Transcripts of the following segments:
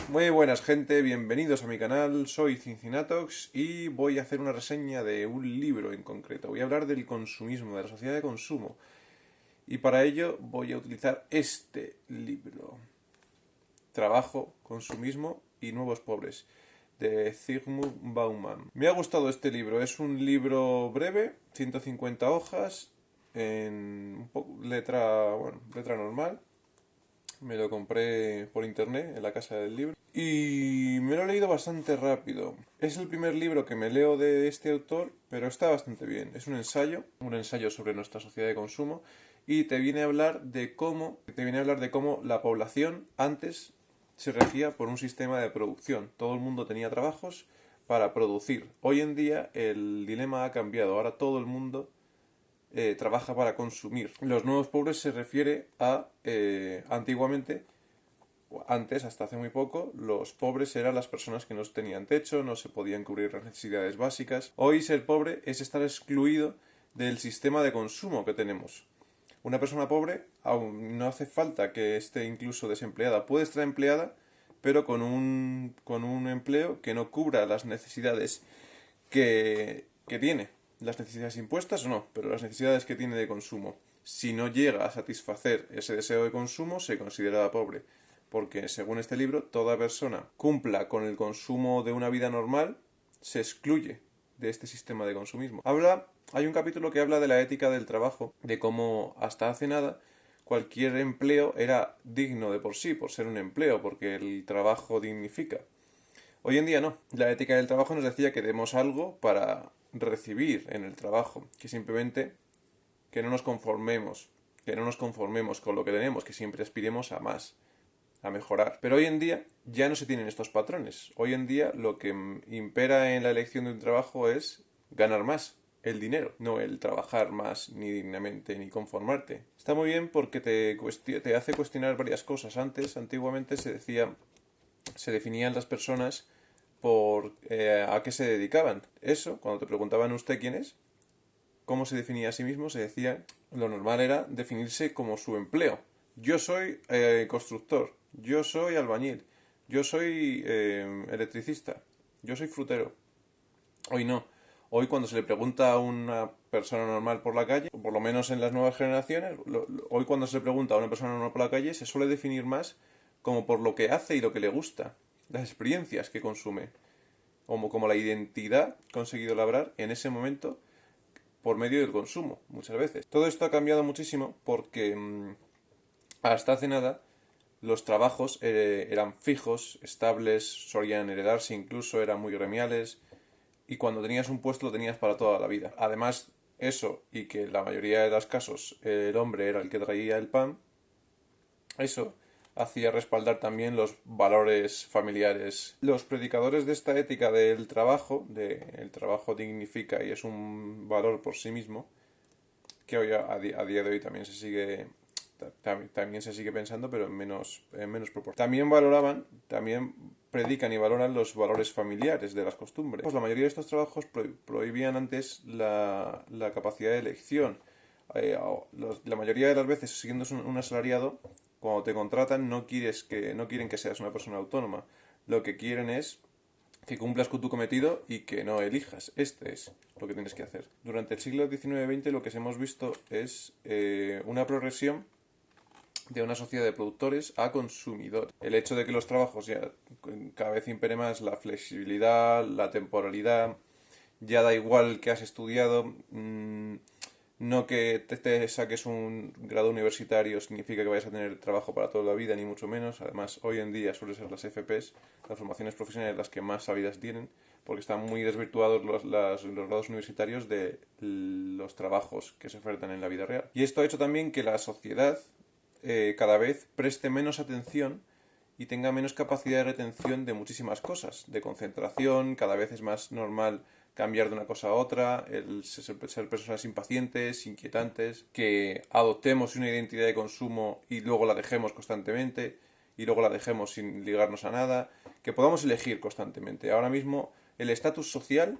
Muy buenas gente, bienvenidos a mi canal, soy Cincinatox y voy a hacer una reseña de un libro en concreto. Voy a hablar del consumismo, de la sociedad de consumo. Y para ello voy a utilizar este libro. Trabajo, consumismo y nuevos pobres, de Zygmunt Bauman. Me ha gustado este libro, es un libro breve, 150 hojas, en letra normal. Me lo compré por internet en la casa del libro y me lo he leído bastante rápido. Es el primer libro que me leo de este autor, pero está bastante bien. Es un ensayo sobre nuestra sociedad de consumo y te viene a hablar de cómo la población antes se regía por un sistema de producción. Todo el mundo tenía trabajos para producir. Hoy en día el dilema ha cambiado. Ahora todo el mundo trabaja para consumir. Los nuevos pobres se refiere a antiguamente, antes, hasta hace muy poco, los pobres eran las personas que no tenían techo, no se podían cubrir las necesidades básicas. Hoy ser pobre es estar excluido del sistema de consumo que tenemos. Una persona pobre, aún no hace falta que esté incluso desempleada, puede estar empleada, pero con un empleo que no cubra las necesidades que tiene. Las necesidades impuestas o no, pero las necesidades que tiene de consumo. Si no llega a satisfacer ese deseo de consumo, se considera pobre. Porque, según este libro, toda persona cumpla con el consumo de una vida normal se excluye de este sistema de consumismo. Hay un capítulo que habla de la ética del trabajo, de cómo hasta hace nada cualquier empleo era digno de por sí, por ser un empleo, porque el trabajo dignifica. Hoy en día no. La ética del trabajo nos decía que demos algo para recibir en el trabajo, que simplemente que no nos conformemos con lo que tenemos, que siempre aspiremos a más, a mejorar. Pero hoy en día ya no se tienen estos patrones. Hoy en día lo que impera en la elección de un trabajo es ganar más, el dinero, no el trabajar más ni dignamente ni conformarte. Está muy bien porque te hace cuestionar varias cosas. Antiguamente se definían las personas por a qué se dedicaban. Eso, cuando te preguntaban usted quién es, cómo se definía a sí mismo, se decía, lo normal era definirse como su empleo. Yo soy constructor, yo soy albañil, yo soy electricista, yo soy frutero. Hoy no. Hoy cuando se le pregunta a una persona normal por la calle, o por lo menos en las nuevas generaciones, hoy cuando se le pregunta a una persona normal por la calle, se suele definir más como por lo que hace y lo que le gusta, las experiencias que consume, como la identidad conseguido labrar en ese momento por medio del consumo, muchas veces. Todo esto ha cambiado muchísimo porque hasta hace nada los trabajos eran fijos, estables, solían heredarse incluso, eran muy gremiales y cuando tenías un puesto lo tenías para toda la vida. Además, eso y que en la mayoría de los casos el hombre era el que traía el pan, eso hacía respaldar también los valores familiares. Los predicadores de esta ética del trabajo, de el trabajo dignifica y es un valor por sí mismo, que hoy a día de hoy también se sigue pensando, pero en menos proporción. También predican y valoran los valores familiares de las costumbres. Pues la mayoría de estos trabajos prohibían antes la capacidad de elección. La mayoría de las veces, siendo un asalariado, cuando te contratan no quieren que seas una persona autónoma. Lo que quieren es que cumplas con tu cometido y que no elijas. Este es lo que tienes que hacer. Durante el siglo XIX-XX lo que hemos visto es una progresión de una sociedad de productores a consumidores. El hecho de que los trabajos ya cada vez impere más la flexibilidad, la temporalidad, ya da igual que has estudiado, no que te saques un grado universitario significa que vayas a tener trabajo para toda la vida, ni mucho menos. Además, hoy en día suelen ser las FPs, las formaciones profesionales, las que más salidas tienen, porque están muy desvirtuados los grados universitarios de los trabajos que se ofertan en la vida real. Y esto ha hecho también que la sociedad cada vez preste menos atención y tenga menos capacidad de retención de muchísimas cosas, de concentración. Cada vez es más normal cambiar de una cosa a otra, el ser personas impacientes, inquietantes, que adoptemos una identidad de consumo y luego la dejemos constantemente y luego la dejemos sin ligarnos a nada, que podamos elegir constantemente. Ahora mismo el estatus social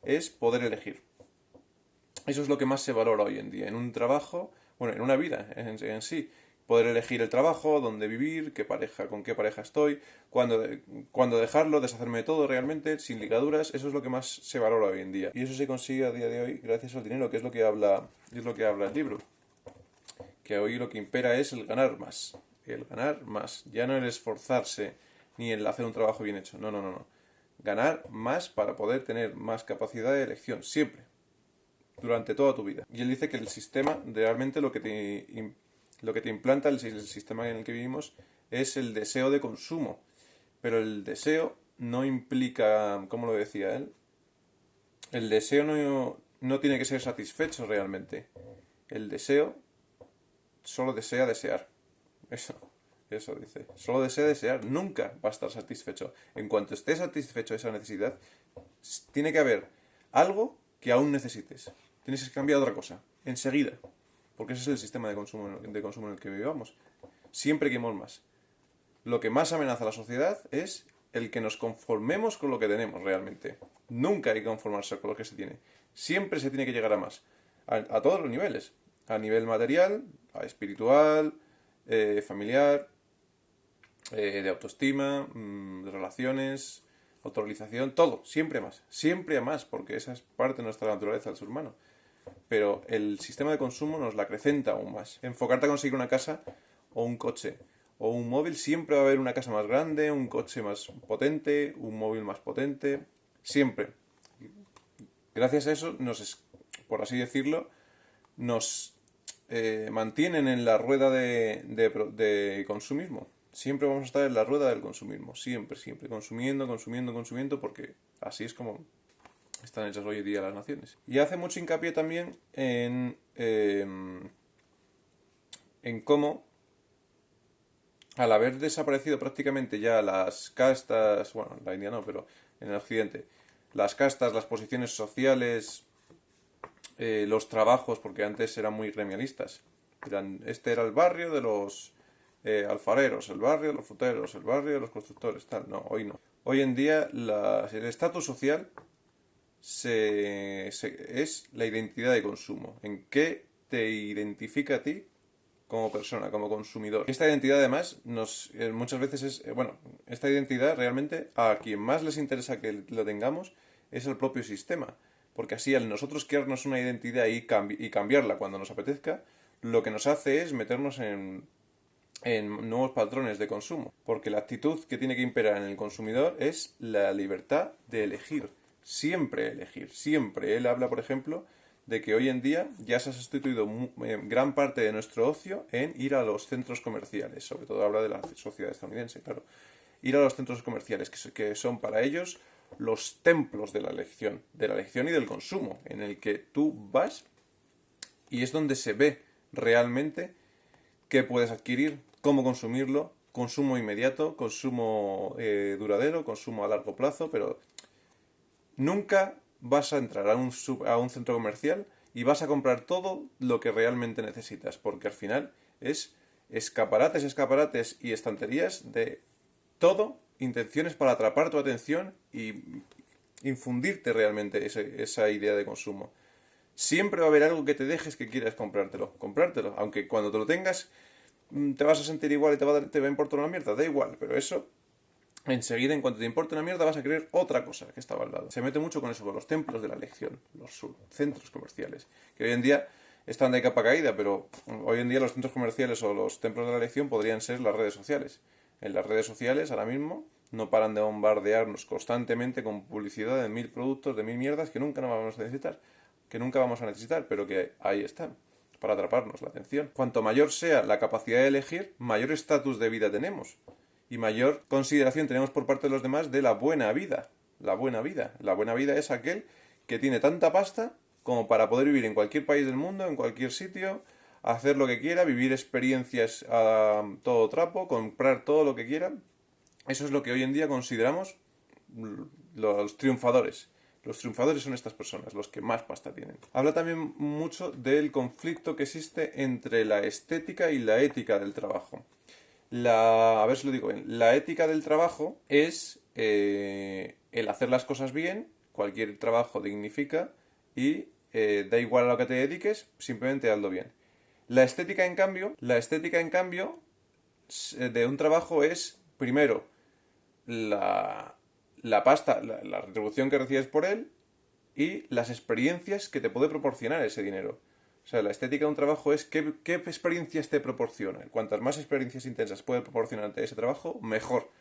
es poder elegir. Eso es lo que más se valora hoy en día, en un trabajo, bueno, en una vida en sí, poder elegir el trabajo, dónde vivir, qué pareja, con qué pareja estoy, cuándo dejarlo, deshacerme de todo realmente, sin ligaduras. Eso es lo que más se valora hoy en día. Y eso se consigue a día de hoy gracias al dinero, que es lo que habla el libro. Que hoy lo que impera es el ganar más. El ganar más. Ya no el esforzarse ni el hacer un trabajo bien hecho. No, no, no, no. Ganar más para poder tener más capacidad de elección. Siempre. Durante toda tu vida. Y él dice que el sistema, realmente lo que te implanta el sistema en el que vivimos es el deseo de consumo. Pero el deseo no implica, ¿cómo lo decía él? El deseo no tiene que ser satisfecho realmente. El deseo solo desea desear. Eso dice. Solo desea desear. Nunca va a estar satisfecho. En cuanto esté satisfecho de esa necesidad, tiene que haber algo que aún necesites. Tienes que cambiar otra cosa. Enseguida. Porque ese es el sistema de consumo en el que vivamos. Siempre queremos más. Lo que más amenaza a la sociedad es el que nos conformemos con lo que tenemos realmente. Nunca hay que conformarse con lo que se tiene. Siempre se tiene que llegar a más. A todos los niveles. A nivel material, a espiritual, familiar, de autoestima, de relaciones, autorrealización, todo. Siempre más. Siempre a más, porque esa es parte de nuestra naturaleza del ser humano. Pero el sistema de consumo nos la acrecenta aún más. Enfocarte a conseguir una casa o un coche o un móvil, siempre va a haber una casa más grande, un coche más potente, un móvil más potente, siempre. Gracias a eso, por así decirlo, nos mantienen en la rueda de consumismo. Siempre vamos a estar en la rueda del consumismo, siempre, siempre, consumiendo, consumiendo, consumiendo, porque así es como están hechas hoy en día las naciones. Y hace mucho hincapié también en cómo, al haber desaparecido prácticamente ya las castas, bueno, en la India no, pero en el occidente, las castas, las posiciones sociales, los trabajos, porque antes eran muy gremialistas. Este era el barrio de los alfareros, el barrio de los fruteros, el barrio de los constructores, tal. No, hoy no. Hoy en día el estatus social es la identidad de consumo. ¿En qué te identifica a ti como persona, como consumidor? Esta identidad además muchas veces bueno, esta identidad realmente a quien más les interesa que lo tengamos es el propio sistema. Porque así al nosotros crearnos una identidad y cambiarla cuando nos apetezca, lo que nos hace es meternos en nuevos patrones de consumo. Porque la actitud que tiene que imperar en el consumidor es la libertad de elegir. Siempre elegir, siempre. Él habla, por ejemplo, de que hoy en día ya se ha sustituido gran parte de nuestro ocio en ir a los centros comerciales. Sobre todo habla de la sociedad estadounidense, claro. Ir a los centros comerciales, que son para ellos los templos de la elección y del consumo, en el que tú vas y es donde se ve realmente qué puedes adquirir, cómo consumirlo, consumo inmediato, consumo duradero, consumo a largo plazo, pero nunca vas a entrar a un centro comercial y vas a comprar todo lo que realmente necesitas, porque al final es escaparates y estanterías de todo, intenciones para atrapar tu atención y infundirte realmente esa idea de consumo. Siempre va a haber algo que te dejes que quieras comprártelo, aunque cuando te lo tengas te vas a sentir igual y te va a importar una mierda, da igual, pero eso enseguida, en cuanto te importe una mierda, vas a querer otra cosa que estaba al lado. Se mete mucho con eso, con los templos de la elección, los centros comerciales, que hoy en día están de capa caída, pero hoy en día los centros comerciales o los templos de la elección podrían ser las redes sociales. En las redes sociales, ahora mismo, no paran de bombardearnos constantemente con publicidad de 1000 productos, de 1000 mierdas que nunca vamos a necesitar, pero que ahí están, para atraparnos la atención. Cuanto mayor sea la capacidad de elegir, mayor estatus de vida tenemos y mayor consideración tenemos por parte de los demás de la buena vida. La buena vida. La buena vida es aquel que tiene tanta pasta como para poder vivir en cualquier país del mundo, en cualquier sitio, hacer lo que quiera, vivir experiencias a todo trapo, comprar todo lo que quiera. Eso es lo que hoy en día consideramos los triunfadores. Los triunfadores son estas personas, los que más pasta tienen. Habla también mucho del conflicto que existe entre la estética y la ética del trabajo. A ver si lo digo bien. La ética del trabajo es el hacer las cosas bien, cualquier trabajo dignifica y da igual a lo que te dediques, simplemente hazlo bien. La estética, en cambio, de un trabajo es, primero, la pasta, la retribución que recibes por él y las experiencias que te puede proporcionar ese dinero. O sea, la estética de un trabajo es qué experiencias te proporciona. Cuantas más experiencias intensas puede proporcionarte ese trabajo, mejor.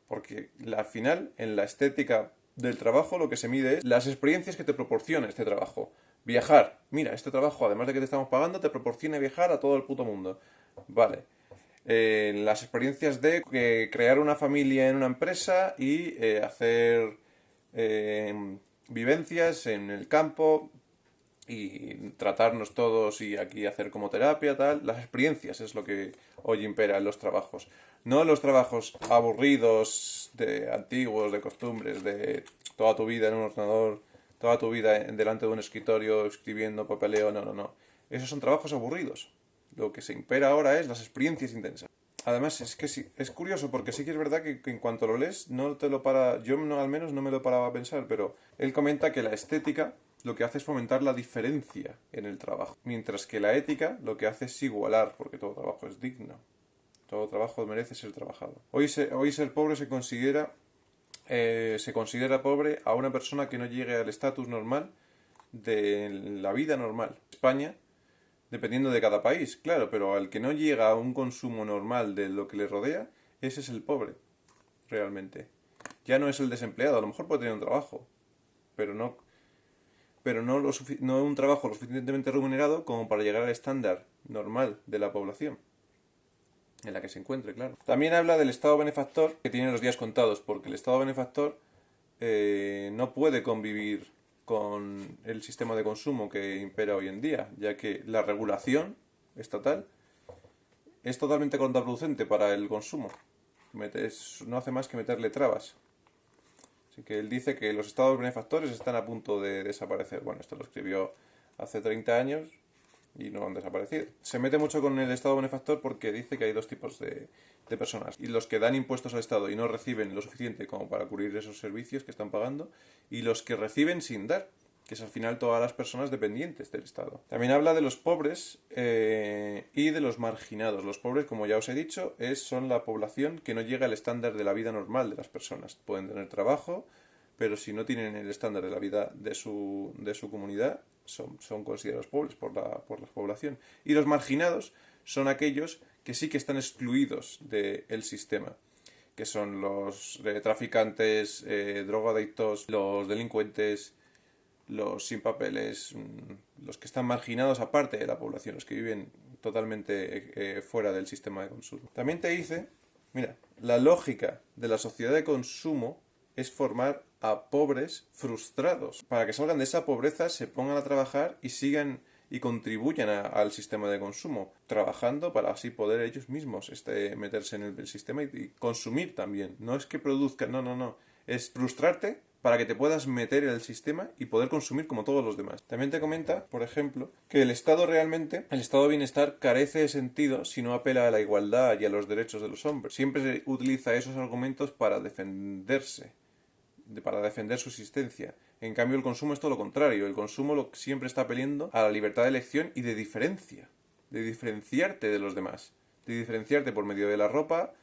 Porque al final, en la estética del trabajo, lo que se mide es las experiencias que te proporciona este trabajo. Viajar. Mira, este trabajo, además de que te estamos pagando, te proporciona viajar a todo el puto mundo. Vale. Las experiencias de crear una familia en una empresa y hacer vivencias en el campo y tratarnos todos y aquí hacer como terapia, tal. Las experiencias es lo que hoy impera en los trabajos. No los trabajos aburridos, de antiguos, de costumbres, de toda tu vida en un ordenador, toda tu vida delante de un escritorio escribiendo papeleo, no, no, no. Esos son trabajos aburridos. Lo que se impera ahora es las experiencias intensas. Además, es que sí, es curioso porque sí que es verdad que en cuanto lo lees, no te lo para. Yo no, al menos no me lo paraba a pensar, pero él comenta que la estética lo que hace es fomentar la diferencia en el trabajo, mientras que la ética lo que hace es igualar, porque todo trabajo es digno, todo trabajo merece ser trabajado. Hoy ser pobre se considera pobre a una persona que no llegue al estatus normal de la vida normal. España, dependiendo de cada país, claro, pero al que no llega a un consumo normal de lo que le rodea, ese es el pobre, realmente. Ya no es el desempleado, a lo mejor puede tener un trabajo, pero no un trabajo lo suficientemente remunerado como para llegar al estándar normal de la población en la que se encuentre, claro. También habla del Estado benefactor que tiene los días contados, porque el Estado benefactor no puede convivir con el sistema de consumo que impera hoy en día, ya que la regulación estatal es totalmente contraproducente para el consumo. No hace más que meterle trabas. Así que él dice que los estados benefactores están a punto de desaparecer. Bueno, esto lo escribió hace 30 años y no han desaparecido. Se mete mucho con el estado benefactor porque dice que hay dos tipos de personas. Y los que dan impuestos al Estado y no reciben lo suficiente como para cubrir esos servicios que están pagando, y los que reciben sin dar, que es al final todas las personas dependientes del Estado. También habla de los pobres y de los marginados. Los pobres, como ya os he dicho, son la población que no llega al estándar de la vida normal de las personas. Pueden tener trabajo, pero si no tienen el estándar de la vida de su comunidad, son considerados pobres por la población. Y los marginados son aquellos que sí que están excluidos del sistema, que son los traficantes, drogadictos, los delincuentes, los sin papeles, los que están marginados aparte de la población, los que viven totalmente fuera del sistema de consumo. También te dice, mira, la lógica de la sociedad de consumo es formar a pobres frustrados, para que salgan de esa pobreza, se pongan a trabajar y sigan y contribuyan al sistema de consumo, trabajando para así poder ellos mismos meterse en el sistema y consumir también. No es que produzcan, no, no, no. Es frustrarte para que te puedas meter en el sistema y poder consumir como todos los demás. También te comenta, por ejemplo, que el estado de bienestar carece de sentido si no apela a la igualdad y a los derechos de los hombres. Siempre se utiliza esos argumentos para defenderse, para defender su existencia. En cambio, el consumo es todo lo contrario. El consumo siempre está apelando a la libertad de elección y de diferencia, de diferenciarte de los demás, de diferenciarte por medio de la ropa,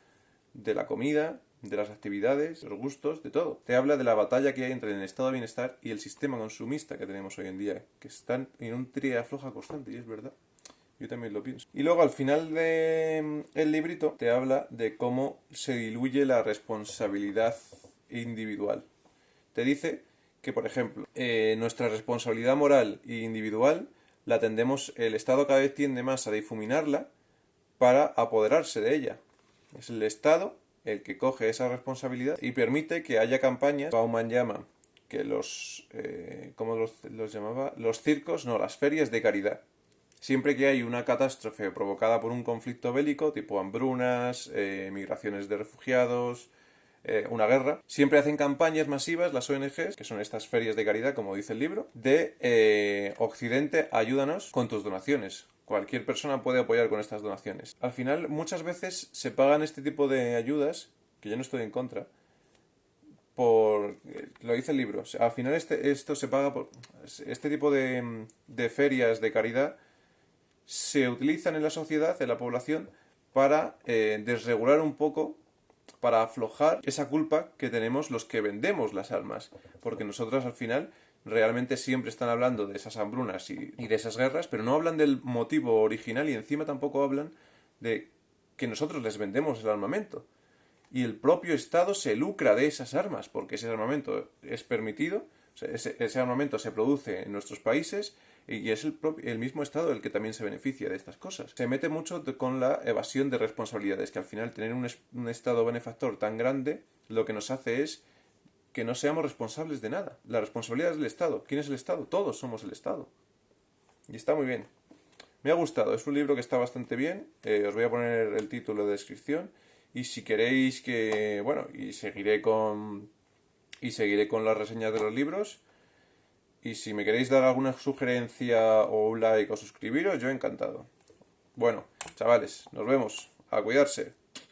de la comida, de las actividades, los gustos, de todo. Te habla de la batalla que hay entre el estado de bienestar y el sistema consumista que tenemos hoy en día, que están en un tira y afloja constante, y es verdad. Yo también lo pienso. Y luego al final del librito te habla de cómo se diluye la responsabilidad individual. Te dice que, por ejemplo, nuestra responsabilidad moral e individual el Estado cada vez tiende más a difuminarla para apoderarse de ella. Es el Estado el que coge esa responsabilidad y permite que haya campañas. Bauman llama que ¿cómo los llamaba? Los circos, no, las ferias de caridad. Siempre que hay una catástrofe provocada por un conflicto bélico, tipo hambrunas, migraciones de refugiados, una guerra, siempre hacen campañas masivas las ONGs, que son estas ferias de caridad, como dice el libro, de Occidente, ayúdanos con tus donaciones. Cualquier persona puede apoyar con estas donaciones. Al final, muchas veces se pagan este tipo de ayudas, que yo no estoy en contra, lo dice el libro. Al final esto se paga por este tipo de ferias de caridad se utilizan en la sociedad, en la población, para desregular un poco, para aflojar esa culpa que tenemos los que vendemos las armas. Porque nosotros al final realmente siempre están hablando de esas hambrunas y de esas guerras, pero no hablan del motivo original y encima tampoco hablan de que nosotros les vendemos el armamento. Y el propio Estado se lucra de esas armas, porque ese armamento es permitido, o sea, ese armamento se produce en nuestros países y es el mismo Estado el que también se beneficia de estas cosas. Se mete mucho con la evasión de responsabilidades, que al final tener un Estado benefactor tan grande lo que nos hace es que no seamos responsables de nada. La responsabilidad es del Estado. ¿Quién es el Estado? Todos somos el Estado. Y está muy bien. Me ha gustado, es un libro que está bastante bien. Os voy a poner el título de descripción. Y si queréis que, bueno, y seguiré con las reseñas de los libros. Y si me queréis dar alguna sugerencia o un like o suscribiros, yo encantado. Bueno, chavales, nos vemos. A cuidarse.